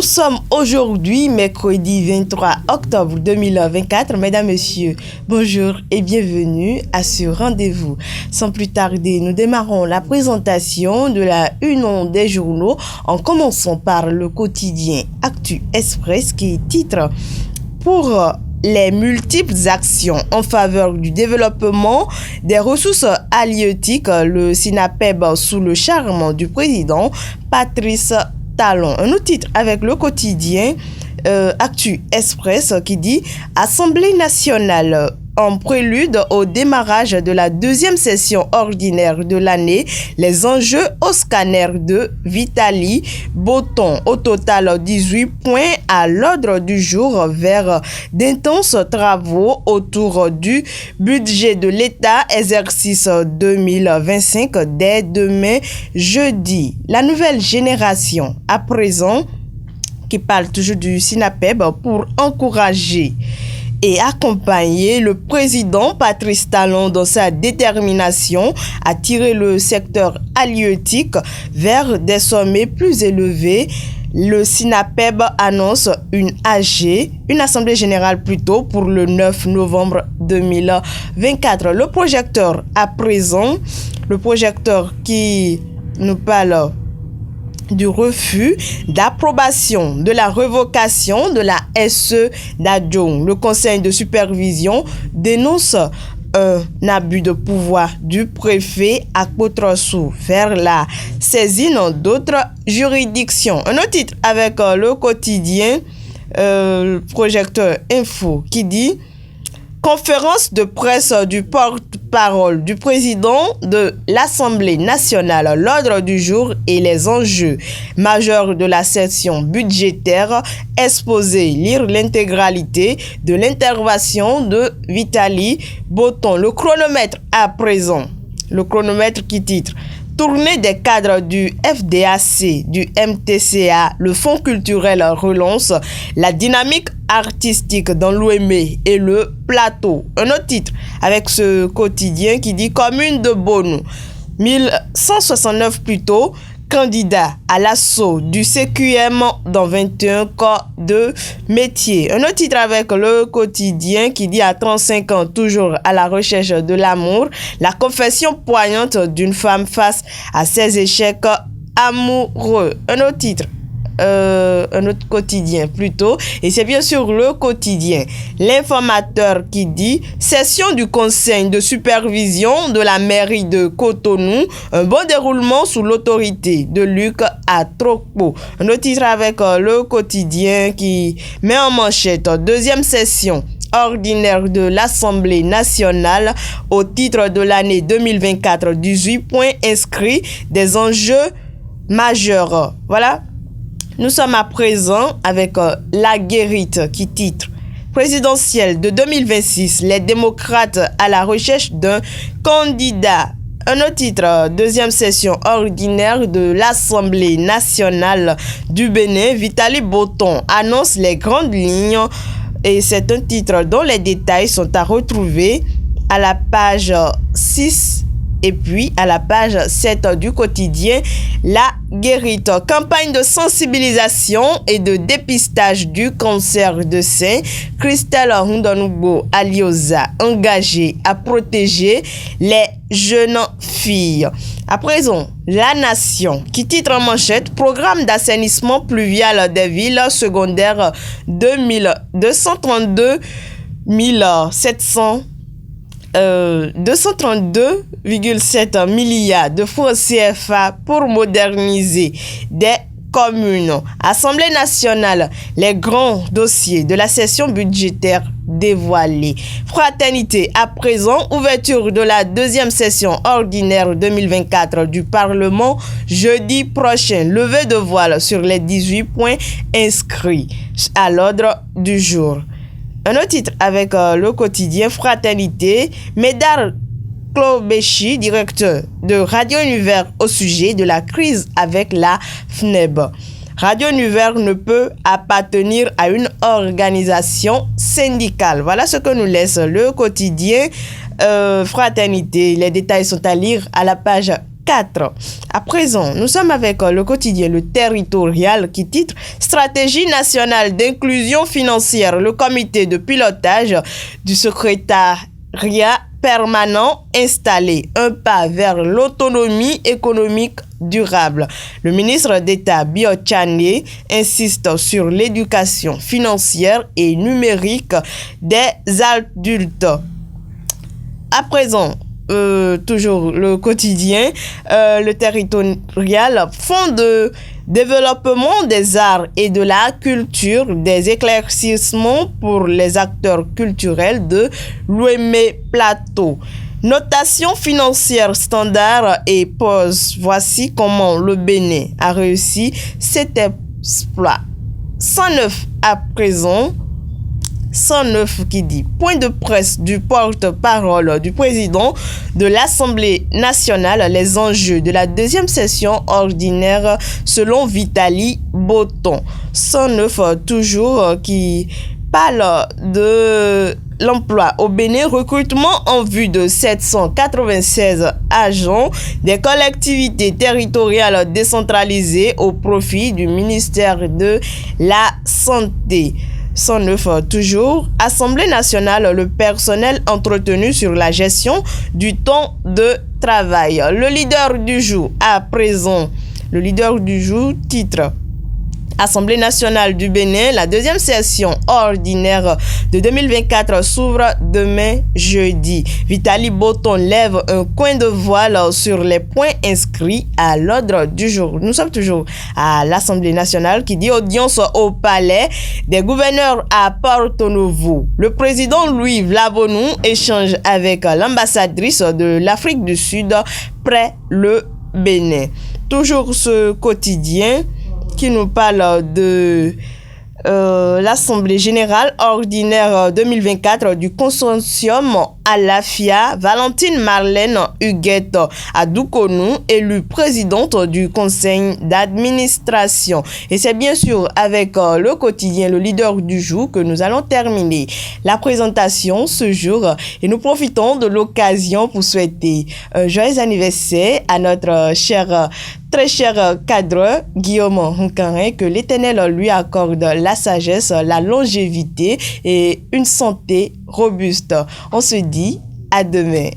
sommes aujourd'hui mercredi 23 octobre 2024. Mesdames, Messieurs, bonjour et bienvenue à ce rendez-vous. Sans plus tarder, nous démarrons la présentation de la une des journaux en commençant par le quotidien Actu Express qui titre pour les multiples actions en faveur du développement des ressources halieutiques, le SINAPEB sous le charme du président Patrice Talon. Un autre titre avec le quotidien Actu Express qui dit Assemblée nationale en prélude au démarrage de la deuxième session ordinaire de l'année, les enjeux au scanner de Vitaly Botton. Au total, 18 points à l'ordre du jour vers d'intenses travaux autour du budget de l'État, exercice 2025 dès demain jeudi. La nouvelle génération, à présent, qui parle toujours du SINAPEB pour encourager et accompagner le président Patrice Talon dans sa détermination à tirer le secteur halieutique vers des sommets plus élevés. Le SINAPEB annonce une assemblée générale plutôt pour le 9 novembre 2024. Le projecteur à présent, le projecteur qui nous parle du refus d'approbation de la révocation de la SE d'Adjong. Le conseil de supervision dénonce un abus de pouvoir du préfet à Kotrossou vers la saisine d'autres juridictions. Un autre titre avec le quotidien Projecteur Info qui dit conférence de presse du porte-parole du président de l'Assemblée nationale, l'ordre du jour et les enjeux majeurs de la session budgétaire, exposé, lire l'intégralité de l'intervention de Vitaly Botton. Le chronomètre à présent, le chronomètre qui titre Tournée des cadres du FDAC, du MTCA, le Fonds culturel relance la dynamique artistique dans l'Ouémé et le plateau. Un autre titre avec ce quotidien qui dit Commune de Bonou, 1169 plutôt, candidat à l'assaut du CQM dans 21 corps de métier. Un autre titre avec le quotidien qui dit à 35 ans, toujours à la recherche de l'amour, la confession poignante d'une femme face à ses échecs amoureux. Un autre titre. Un autre quotidien plutôt, et c'est bien sûr le quotidien L'Informateur qui dit session du conseil de supervision de la mairie de Cotonou, un bon déroulement sous l'autorité de Luc Atrokpo. Un autre titre avec le quotidien qui met en manchette deuxième session ordinaire de l'Assemblée nationale au titre de l'année 2024, 18 points inscrits, des enjeux majeurs. Voilà. Nous sommes à présent avec La Guérite qui titre présidentielle de 2026, les démocrates à la recherche d'un candidat. Un autre titre, deuxième session ordinaire de l'Assemblée nationale du Bénin, Vitaly Botton annonce les grandes lignes et c'est un titre dont les détails sont à retrouver à la page 6 et puis à la page 7 du quotidien La Guérite. Campagne de sensibilisation et de dépistage du cancer de sein. Christelle Hundanoubo Alioza engagée à protéger les jeunes filles. À présent, La Nation qui titre en manchette Programme d'assainissement pluvial des villes secondaires 232 232,7 milliards de francs CFA pour moderniser des communes. Assemblée nationale, les grands dossiers de la session budgétaire dévoilés. Fraternité, à présent, ouverture de la deuxième session ordinaire 2024 du Parlement jeudi prochain. Levée de voile sur les 18 points inscrits à l'ordre du jour. Un autre titre avec le quotidien Fraternité, Médard Klobechi, directeur de Radio Univers au sujet de la crise avec la FNEB. Radio Univers ne peut appartenir à une organisation syndicale. Voilà ce que nous laisse le quotidien Fraternité. Les détails sont à lire à la page 4. À présent, nous sommes avec le quotidien Le Territorial qui titre Stratégie nationale d'inclusion financière, le comité de pilotage du secrétariat permanent installé, un pas vers l'autonomie économique durable. Le ministre d'État Biotchane insiste sur l'éducation financière et numérique des adultes. À présent, toujours le quotidien, Le Territorial, Fonds de développement des arts et de la culture, des éclaircissements pour les acteurs culturels de l'Ouémé Plateau. Notation financière standard et pause. Voici comment le Bénin a réussi cet exploit. 109 à présent. 109 qui dit point de presse du porte-parole du président de l'Assemblée nationale, les enjeux de la deuxième session ordinaire selon Vitali Botton. 109 toujours qui parle de l'emploi au Bénin, recrutement en vue de 796 agents des collectivités territoriales décentralisées au profit du ministère de la Santé. 109 toujours, Assemblée nationale, le personnel entretenu sur la gestion du temps de travail. Le leader du jour, à présent, le leader du jour, titre Assemblée nationale du Bénin, la deuxième session ordinaire de 2024 s'ouvre demain jeudi. Vitali Botton lève un coin de voile sur les points inscrits à l'ordre du jour. Nous sommes toujours à l'Assemblée nationale qui dit audience au palais des gouverneurs à Porto Novo. Le président Louis Vlavonou échange avec l'ambassadrice de l'Afrique du Sud près le Bénin. Toujours ce quotidien qui nous parle de l'Assemblée générale ordinaire 2024 du consortium Alafia. Valentine Marlène Huguette Adoukonou, élue présidente du conseil d'administration. Et c'est bien sûr avec le quotidien Le Leader du jour que nous allons terminer la présentation ce jour. Et nous profitons de l'occasion pour souhaiter un joyeux anniversaire à notre très cher cadre Guillaume Hunkarin, que l'Éternel lui accorde la sagesse, la longévité et une santé robuste. On se dit à demain.